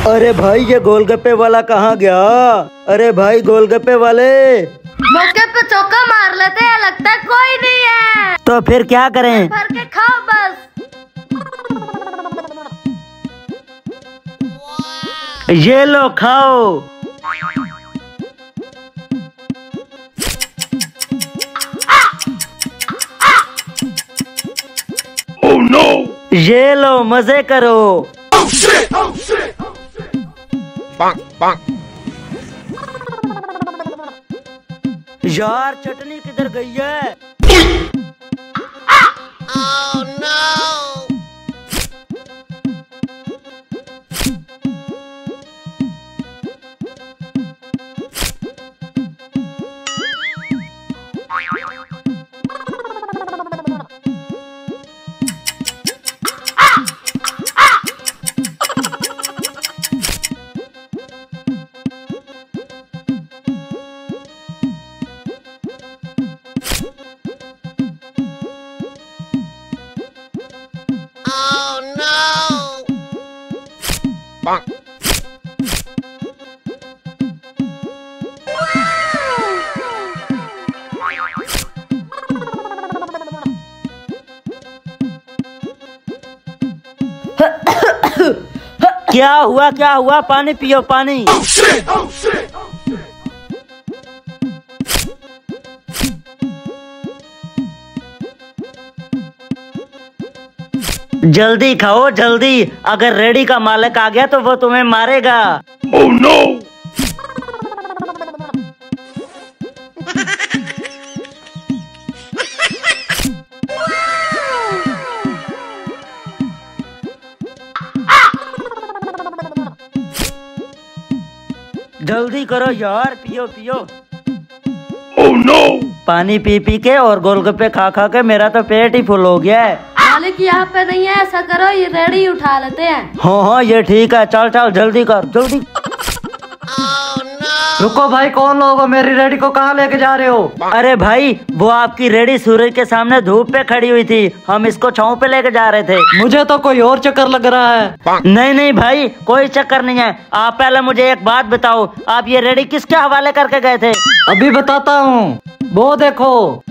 अरे भाई ये गोलगप्पे वाला कहाँ गया? अरे भाई गोलगप्पे वाले, मौके पे चौका मार लेते हैं, लगता है कोई नहीं है। तो फिर क्या करें? भर के खाओ बस। ये लो खाओ। Oh no! ये लो मजे करो। Oh shit! Oh shit! Bang, bang. यार चटनी किधर गई है? Oh no! Bonk. क्या हुआ? पानी पियो पानी। Oh shit! Oh shit! जल्दी खाओ जल्दी, अगर रेडी का मालिक आ गया तो वो तुम्हें मारेगा। Oh no! जल्दी करो यार, पियो पियो। Oh no! पानी पी पी के और गोलगप्पे खा खा के मेरा तो पेट ही फुल हो गया है। मालिक यहाँ पे नहीं है, ऐसा करो ये रेडी उठा लेते हैं। हाँ ये ठीक है, चल चल जल्दी कर जल्दी। रुको भाई, कौन लोग हो? मेरी रेडी को कहाँ लेके जा रहे हो? अरे भाई वो आपकी रेडी सूरज के सामने धूप पे खड़ी हुई थी, हम इसको छांव पे लेके जा रहे थे। मुझे तो कोई और चक्कर लग रहा है। नहीं भाई कोई चक्कर नहीं है। आप पहले मुझे एक बात बताओ, आप ये रेडी किसके हवाले करके गए थे? अभी बताता हूँ, वो देखो।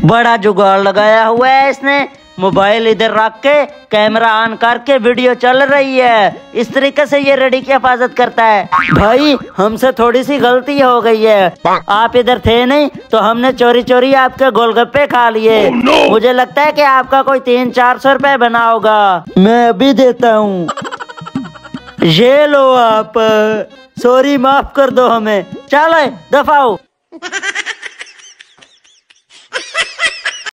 बड़ा जुगाड़ लगाया हुआ है इसने। मोबाइल इधर रख के कैमरा ऑन करके वीडियो चल रही है, इस तरीके से ये रेडी की हिफाजत करता है। भाई हमसे थोड़ी सी गलती हो गई है, आप इधर थे नहीं तो हमने चोरी चोरी आपके गोलगप्पे खा लिए। मुझे लगता है कि आपका कोई 300-400 रुपए बना होगा। मैं अभी देता हूँ, ये लो आप। सॉरी माफ कर दो हमें, चलो दफाओ।